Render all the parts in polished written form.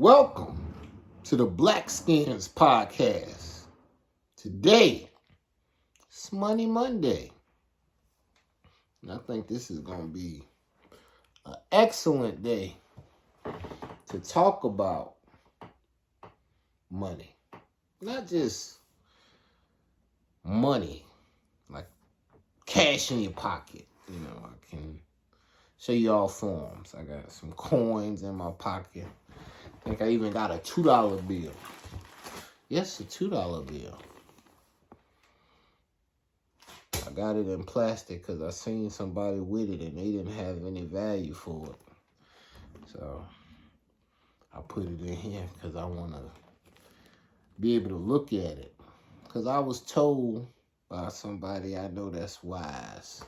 Welcome to the Blackskins podcast. Today, it's Money Monday. And I think this is going to be an excellent day to talk about money. Not just money, like cash in your pocket. I can show you all forms. I got some coins in my pocket. I think I even got a $2 bill. Yes, a $2 bill. I got it in plastic because I seen somebody with it and they didn't have any value for it. So I put it in here because I want to be able to look at it. Because I was told by somebody I know that's wise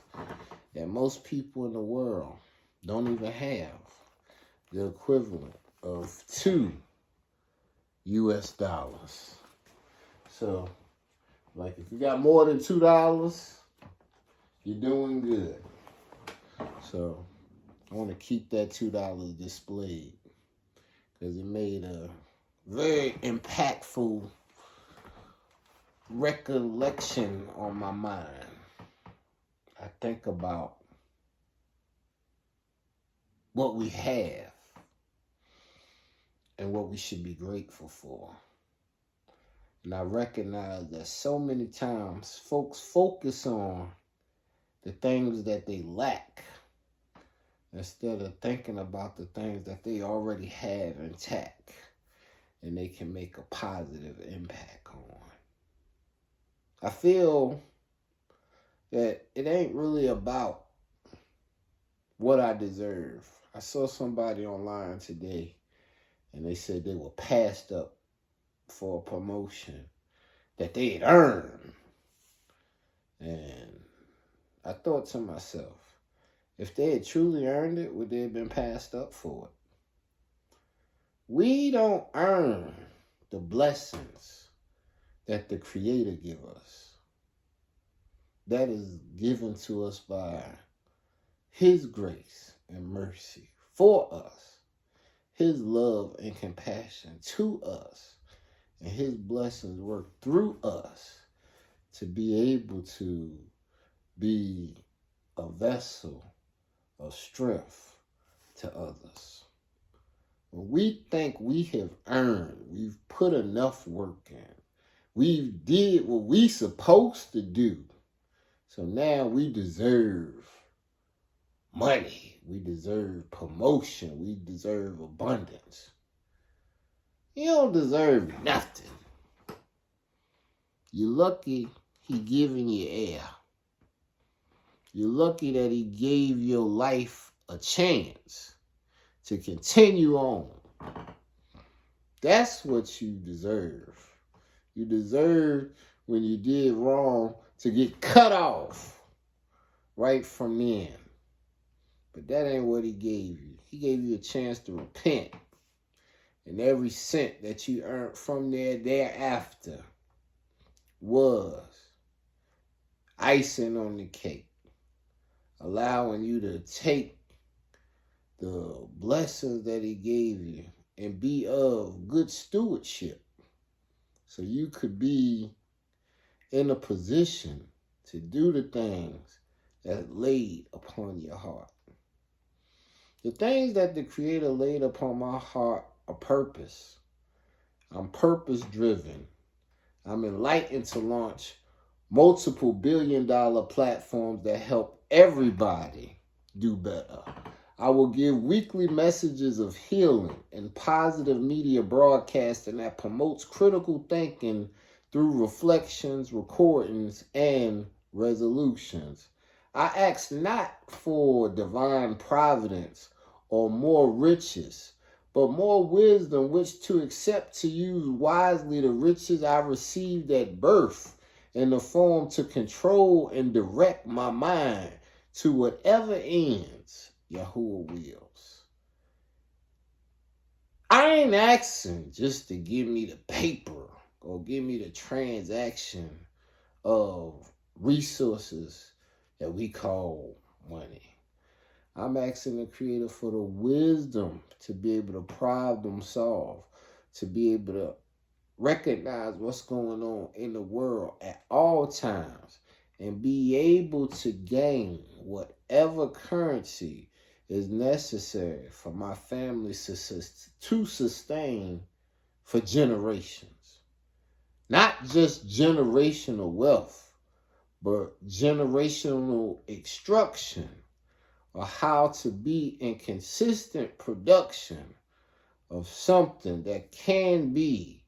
that most people in the world don't even have the equivalent of $2 US. So, like, if you got more than $2, you're doing good. So, I want to keep that $2 displayed because it made a very impactful recollection on my mind. I think about what we have and what we should be grateful for. And I recognize that so many times folks focus on the things that they lack instead of thinking about the things that they already have intact and they can make a positive impact on. I feel that it ain't really about what I deserve. I saw somebody online today and they said they were passed up for a promotion that they had earned. And I thought to myself, if they had truly earned it, would they have been passed up for it? We don't earn the blessings that the Creator gives us. That is given to us by His grace and mercy for us, His love and compassion to us, and His blessings work through us to be able to be a vessel of strength to others. When we think we have earned, we've put enough work in, we did what we supposed to do, so now we deserve money, we deserve promotion, we deserve abundance. You don't deserve nothing. You're lucky He giving you air. You're lucky that He gave your life a chance to continue on. That's what you deserve. You deserve, when you did wrong, to get cut off right from in. But that ain't what He gave you. He gave you a chance to repent. And every cent that you earned from thereafter was icing on the cake, allowing you to take the blessings that He gave you and be of good stewardship so you could be in a position to do the things that laid upon your heart. The things that the Creator laid upon my heart are purpose. I'm purpose-driven. I'm enlightened to launch multiple billion-dollar platforms that help everybody do better. I will give weekly messages of healing and positive media broadcasting that promotes critical thinking through reflections, recordings, and resolutions. I ask not for divine providence or more riches, but more wisdom which to accept to use wisely the riches I received at birth in the form to control and direct my mind to whatever ends YAHReal wills. I ain't asking just to give me the paper or give me the transaction of resources that we call money. I'm asking the Creator for the wisdom to be able to problem solve, to be able to recognize what's going on in the world at all times, and be able to gain whatever currency is necessary for my family to sustain for generations. Not just generational wealth, but generational instruction or how to be in consistent production of something that can be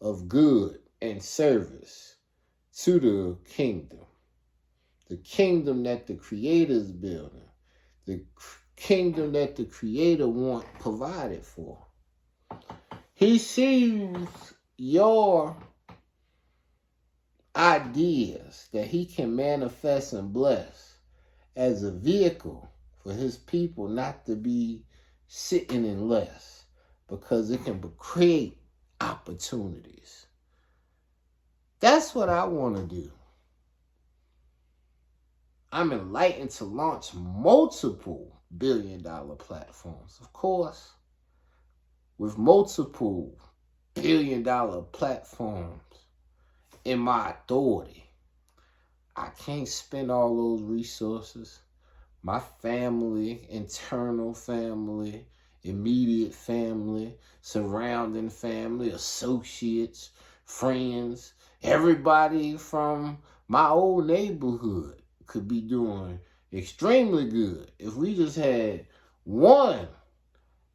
of good and service to the kingdom that the Creator is building, the kingdom that the Creator wants provided for. He sees your ideas that he can manifest and bless as a vehicle for his people not to be sitting in less, because it can create opportunities. That's what I want to do. I'm enlightened to launch multiple billion-dollar platforms. Of course, with multiple billion-dollar platforms in my authority, I can't spend all those resources. My family, internal family, immediate family, surrounding family, associates, friends, everybody from my old neighborhood could be doing extremely good if we just had $1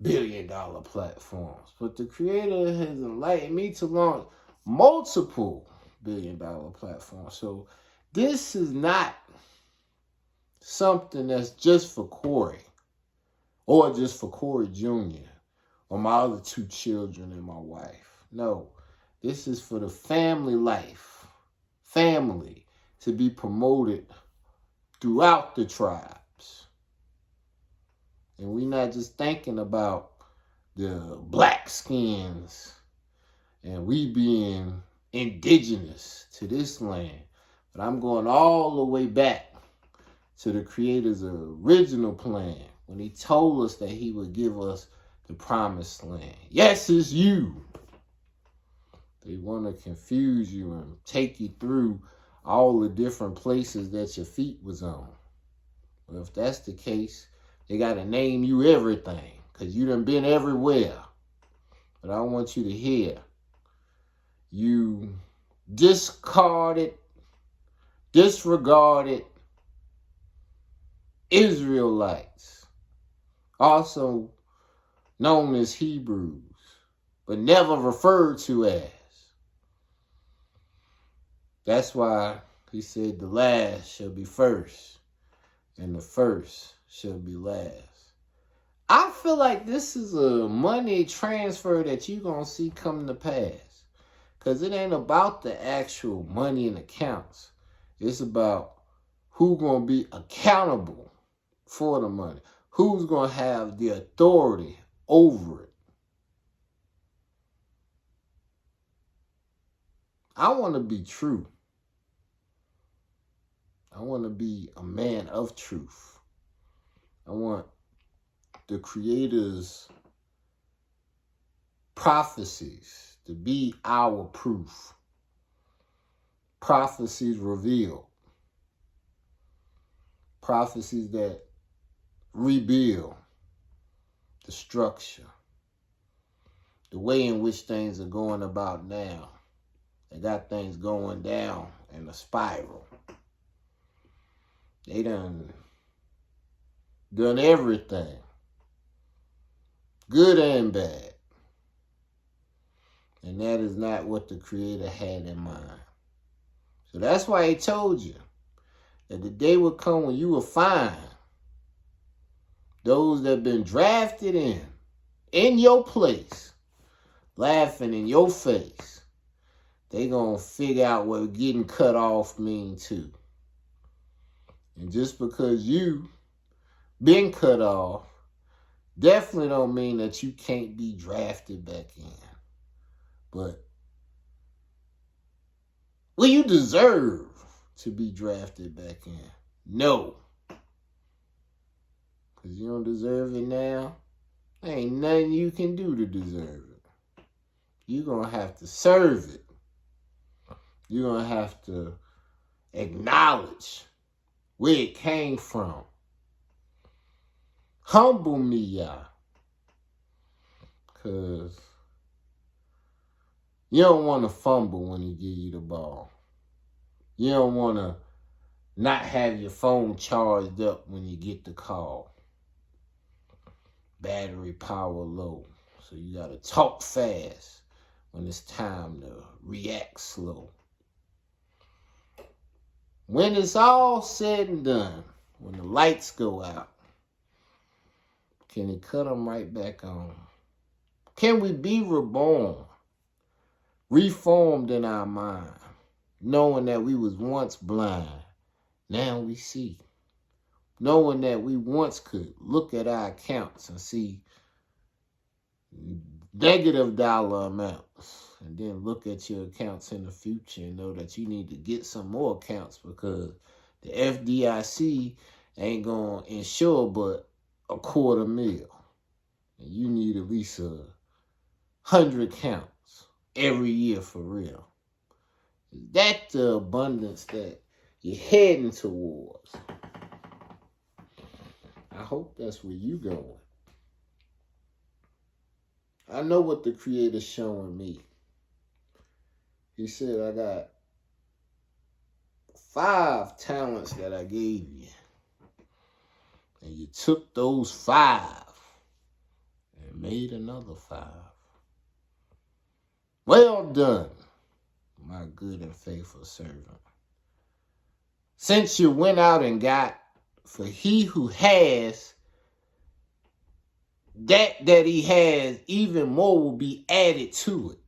billion platforms. But the Creator has enlightened me to launch multiple billion-dollar platforms. So this is not something that's just for Corey or just for Corey Jr. or my other 2 children and my wife. No, this is for the family life, family to be promoted throughout the tribes. And we're not just thinking about the Blackskins and we being indigenous to this land, but I'm going all the way back to the Creator's original plan when he told us that he would give us the promised land. Yes, it's you. They want to confuse you and take you through all the different places that your feet was on. Well, if that's the case, they got to name you everything because you done been everywhere. But I want you to hear, you disregarded Israelites, also known as Hebrews, but never referred to as. That's why he said the last shall be first, and the first shall be last. I feel like this is a money transfer that you're going to see come to pass. Because it ain't about the actual money in accounts. It's about who's going to be accountable for the money. Who's going to have the authority over it. I want to be true. I want to be a man of truth. I want the Creator's prophecies to be our proof. Prophecies revealed. Prophecies that rebuild the structure. The way in which things are going about now. They got things going down in a spiral. They done everything. Good and bad. And that is not what the Creator had in mind. So that's why he told you that the day will come when you will find those that have been drafted in your place, laughing in your face. They gonna figure out what getting cut off mean too. And just because you been cut off, definitely don't mean that you can't be drafted back in. But will you deserve to be drafted back in? No. Because you don't deserve it now. There ain't nothing you can do to deserve it. You're going to have to serve it. You're going to have to acknowledge where it came from. Humble me, y'all. Because you don't want to fumble when he give you the ball. You don't want to not have your phone charged up when you get the call. Battery power low. So you got to talk fast when it's time to react slow. When it's all said and done, when the lights go out, can he cut them right back on? Can we be reborn, reformed in our mind, knowing that we was once blind, now we see? Knowing that we once could look at our accounts and see negative dollar amounts, and then look at your accounts in the future and know that you need to get some more accounts because the FDIC ain't going to insure but $250,000. And you need at least 100 counts every year for real. Is that the abundance that you're heading towards? I hope that's where you going. I know what the Creator's showing me. He said, I got 5 talents that I gave you. And you took those 5 and made another 5. Well done, my good and faithful servant. Since you went out and got, for he who has, that he has, even more will be added to it.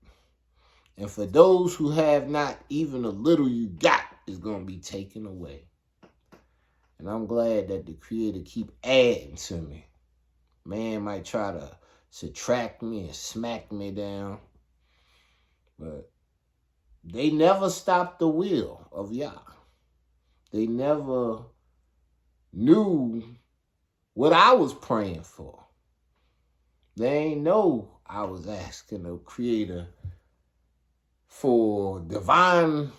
And for those who have not, even a little you got is going to be taken away. And I'm glad that the Creator keep adding to me. Man might try to subtract me and smack me down. But they never stopped the will of Yah. They never knew what I was praying for. They ain't know I was asking the Creator for divine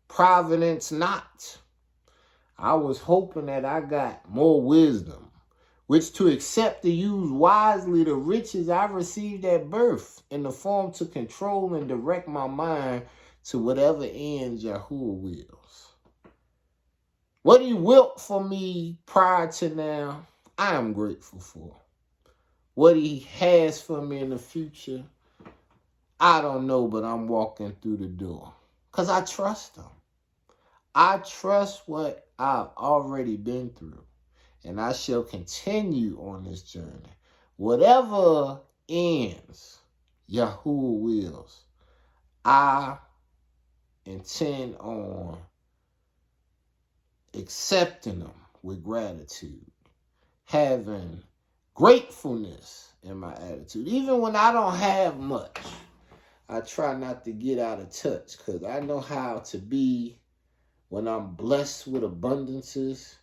providence not. I was hoping that I got more wisdom, which to accept to use wisely the riches I received at birth in the form to control and direct my mind to whatever ends Yahuwah wills. What he willed for me prior to now, I am grateful for. What he has for me in the future, I don't know, but I'm walking through the door. Because I trust him. I trust what I've already been through. And I shall continue on this journey. Whatever ends Yahuwah wills, I intend on accepting them with gratitude. Having gratefulness in my attitude. Even when I don't have much, I try not to get out of touch because I know how to be when I'm blessed with abundances,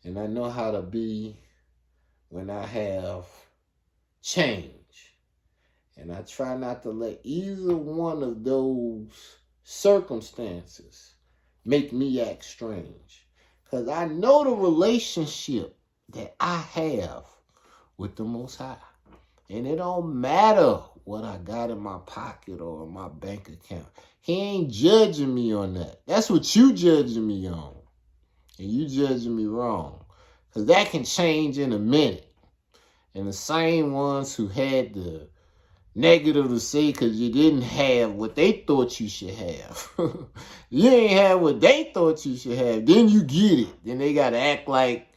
and I know how to be when I have change. And I try not to let either one of those circumstances make me act strange. Because I know the relationship that I have with the Most High. And it don't matter what I got in my pocket or in my bank account. He ain't judging me on that. That's what you judging me on. And you judging me wrong. Because that can change in a minute. And the same ones who had the negative to say because you didn't have what they thought you should have. You ain't have what they thought you should have. Then you get it. Then they got to act like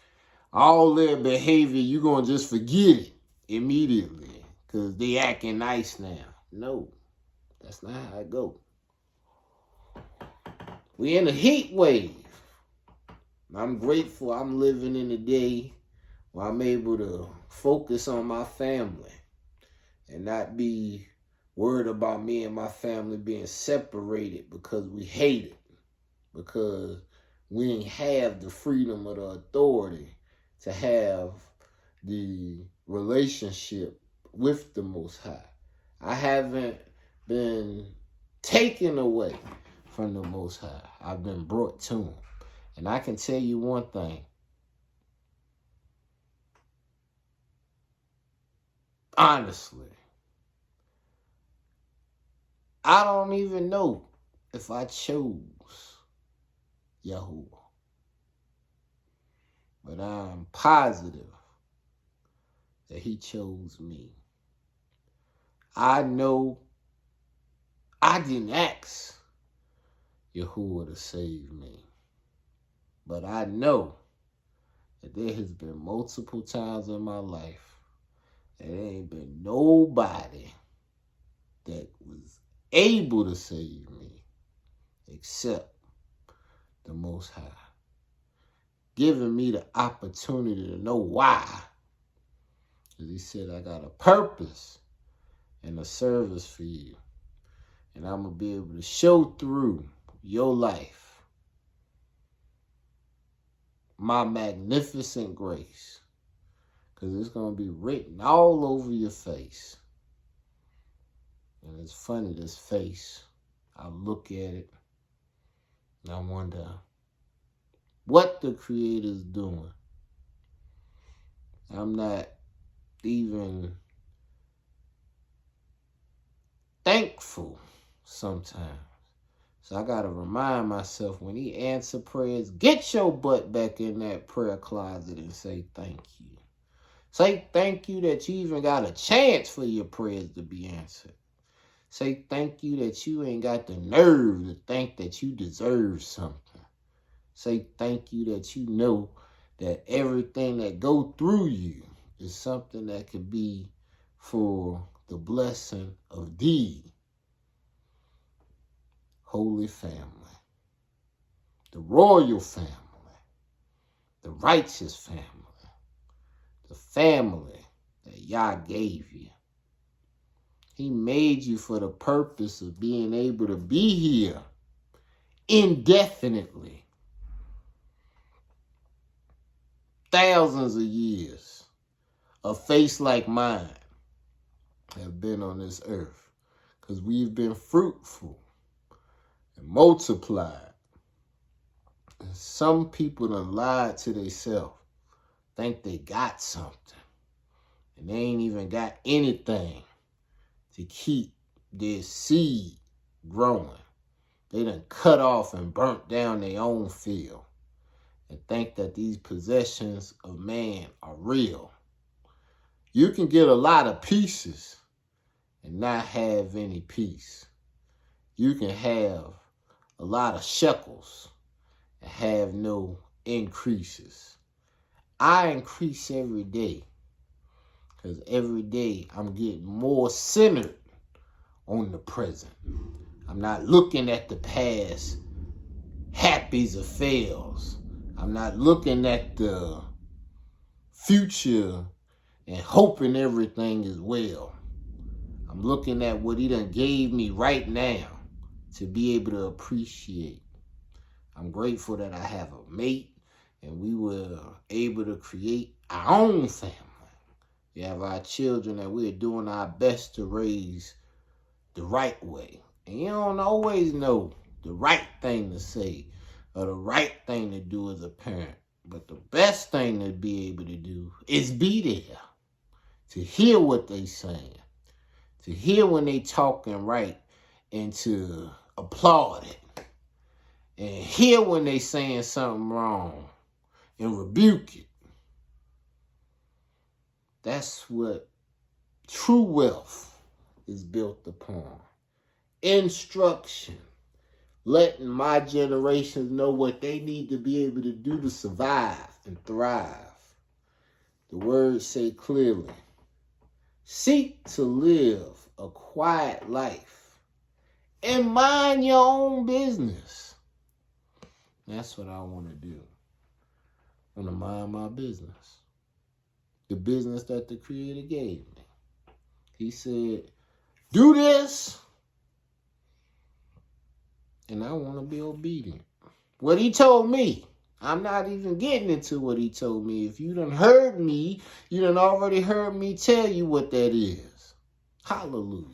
all their behavior, you're going to just forget it immediately. Because they acting nice now. No, that's not how it go. We in a heat wave. I'm grateful I'm living in a day where I'm able to focus on my family and not be worried about me and my family being separated because we hate it. Because we ain't have the freedom or the authority to have the relationship with the Most High. I haven't been taken away from the Most High. I've been brought to Him. And I can tell you one thing. Honestly, I don't even know if I chose YAHReal. But I'm positive that He chose me. I know I didn't ask Yahuwah to save me. But I know that there has been multiple times in my life that there ain't been nobody that was able to save me except the Most High. Giving me the opportunity to know why. Because He said, I got a purpose and a service for you. And I'm going to be able to show through your life my magnificent grace. Because it's going to be written all over your face. And it's funny, this face, I look at it and I wonder what the Creator's doing. I'm not even thankful sometimes. So I got to remind myself, when He answers prayers, get your butt back in that prayer closet and say thank you. Say thank you that you even got a chance for your prayers to be answered. Say thank you that you ain't got the nerve to think that you deserve something. Say thank you that you know that everything that go through you is something that could be for the blessing of thee, holy family, the royal family, the righteous family, the family that Yah gave you. He made you for the purpose of being able to be here indefinitely. Thousands of years. A face like mine have been on this earth because we've been fruitful and multiplied. And some people done lied to themselves, think they got something, and they ain't even got anything to keep their seed growing. They done cut off and burnt down their own field and think that these possessions of man are real. You can get a lot of pieces and not have any peace. You can have a lot of shekels and have no increases. I increase every day because every day I'm getting more centered on the present. I'm not looking at the past happies or fails. I'm not looking at the future and hoping everything is well. I'm looking at what He done gave me right now to be able to appreciate. I'm grateful that I have a mate and we were able to create our own family. We have our children that we're doing our best to raise the right way. And you don't always know the right thing to say or the right thing to do as a parent. But the best thing to be able to do is be there. To hear what they saying. To hear when they talking right and to applaud it. And hear when they saying something wrong and rebuke it. That's what true wealth is built upon. Instruction. Letting my generations know what they need to be able to do to survive and thrive. The words say clearly, seek to live a quiet life and mind your own business. That's what I want to do. I want to mind my business. The business that the Creator gave me. He said, do this. And I want to be obedient. What He told me, I'm not even getting into what he told me. If you done heard me, you done already heard me tell you what that is. Hallelujah.